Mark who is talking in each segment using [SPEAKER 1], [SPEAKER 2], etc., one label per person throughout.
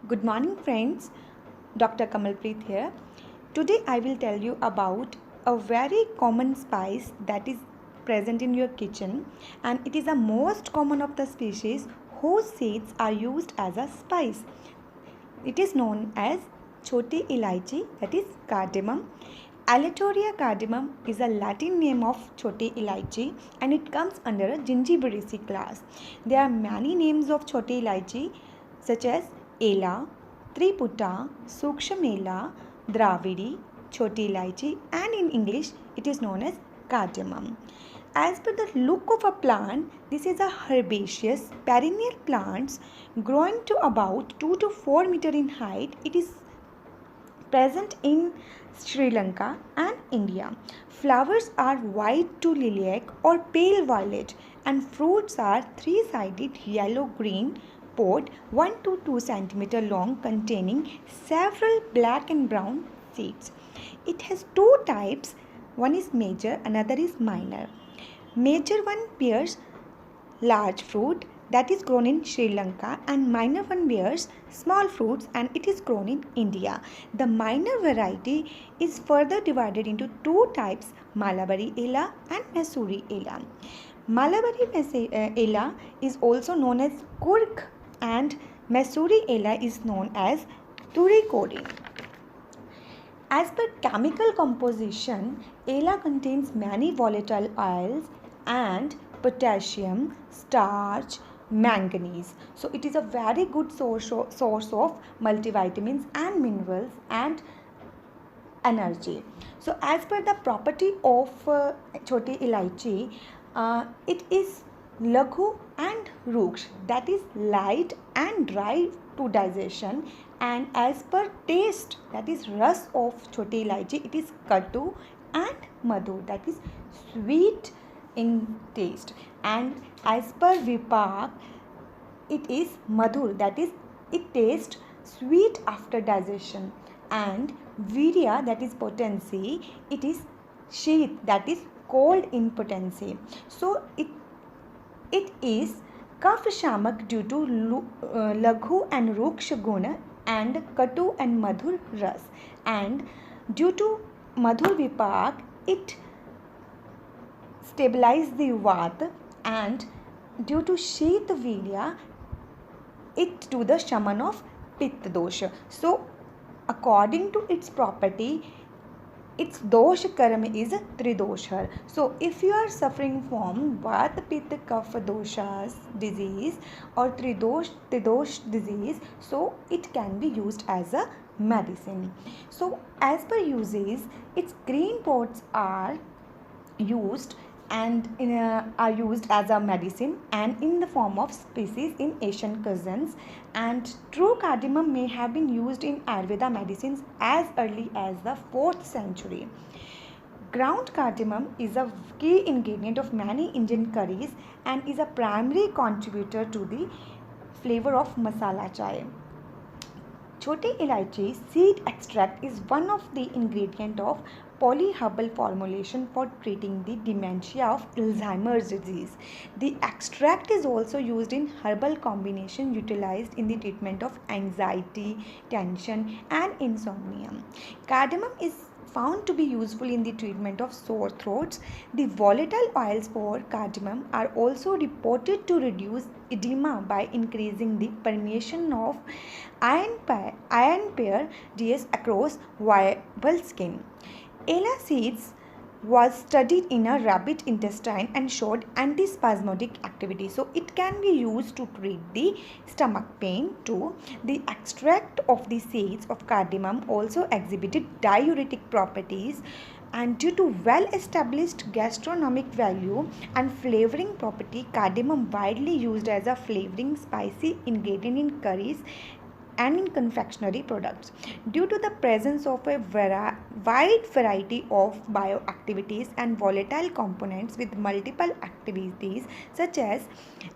[SPEAKER 1] Good morning, friends. Dr. Kamalpreet here. Today, I will tell you about a very common spice that is present in your kitchen, and it is the most common of the species whose seeds are used as a spice. It is known as Choti Ilaichi, that is cardamom. Aleatoria cardamom is a Latin name of Choti Ilaichi and it comes under a gingiberaceae class. There are many names of Choti Ilaichi such as Ela, Triputa, Sukshamela, Dravidi, Choti Ilaichi, and in English it is known as cardamom. As per the look of a plant, this is a herbaceous perennial plant growing to about 2 to 4 meter in height. It is present in Sri Lanka and India. Flowers are white to lilac or pale violet and fruits are three-sided yellow-green pod 1 to 2 centimeter long containing several black and brown seeds. It has two types, one is major, another is minor. Major one bears large fruit that is grown in Sri Lanka and minor one bears small fruits and it is grown in India. The minor variety is further divided into two types, Malabari Ela and Mesuri Ela. Malabari Ela is also known as Kurk and Mesuri Ela is known as Turikodi. As per chemical composition, Ela contains many volatile oils and potassium, starch, manganese. So it is a very good source of multivitamins and minerals and energy. So as per the property of Choti Ilaichi, it is laghu and ruksh, that is light and dry to digestion, and as per taste, that is ras of Choti Ilaichi, it is katu and madhu, that is sweet in taste, and as per vipak, it is madhur, that is it tastes sweet after digestion, and virya, that is potency, it is sheath, that is cold in potency. So it is kaf shamak due to laghu and ruksha guna and katu and madhur ras, and due to madhur vipak it stabilize the vat, and due to sheath virya it do the shaman of pitta dosha. So according to its property, its dosh karma is tridoshar. So if you are suffering from vata pitta kapha doshas disease or tridosh disease, so it can be used as a medicine. So as per uses, its green pods are used and are used as a medicine and in the form of species in Asian cuisines, and true cardamom may have been used in Ayurveda medicines as early as the 4th century. Ground cardamom is a key ingredient of many Indian curries and is a primary contributor to the flavor of masala chai. Choti Ilaichi seed extract is one of the ingredient of polyherbal formulation for treating the dementia of Alzheimer's disease. The extract is also used in herbal combination utilized in the treatment of anxiety, tension and insomnia. Cardamom is found to be useful in the treatment of sore throats. The volatile oils for cardamom are also reported to reduce edema by increasing the permeation of iron pair DS across viable skin. Ela seeds was studied in a rabbit intestine and showed antispasmodic activity. So it can be used to treat the stomach pain too. The extract of the seeds of cardamom also exhibited diuretic properties, and due to well established gastronomic value and flavoring property, cardamom widely used as a flavoring spicy ingredient in curries and in confectionery products. Due to the presence of a wide variety of bioactivities and volatile components with multiple activities such as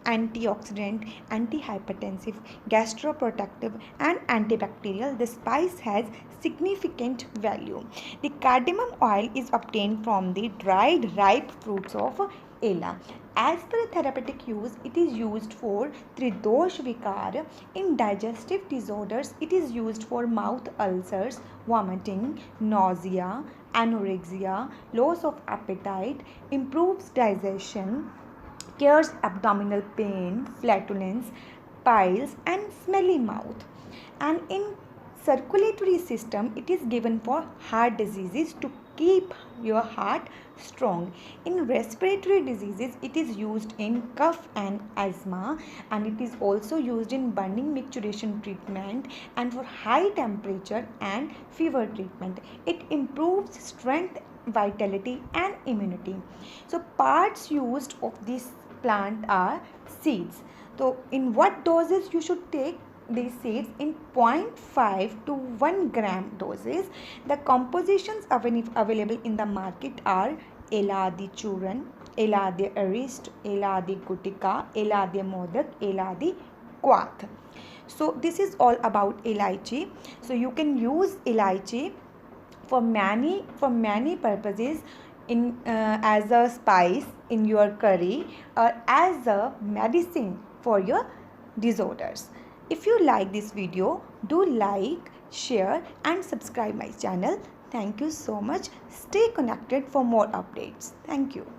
[SPEAKER 1] antioxidant, antihypertensive, gastroprotective and antibacterial, the spice has significant value. The cardamom oil is obtained from the dried ripe fruits of Ela. As per therapeutic use, it is used for Tridosh Vikar. In digestive disorders, it is used for mouth ulcers, vomiting, nausea, anorexia, loss of appetite, improves digestion, cures abdominal pain, flatulence, piles, and smelly mouth. And in circulatory system, it is given for heart diseases to keep your heart strong. In respiratory diseases, it is used in cough and asthma, and it is also used in burning micturition treatment and for high temperature and fever treatment. It improves strength, vitality, and immunity. So parts used of this plant are seeds. So in what doses you should take these seeds? In 0.5 to 1 gram doses. The compositions available in the market are Eladi Churan, Eladi Arist, Eladi Gutika, Eladi Modak, Eladi Kwath. So this is all about elaichi. So you can use elaichi for many purposes, in as a spice in your curry or as a medicine for your disorders. If you like this video, do like, share and subscribe my channel. Thank you so much. Stay connected for more updates. Thank you.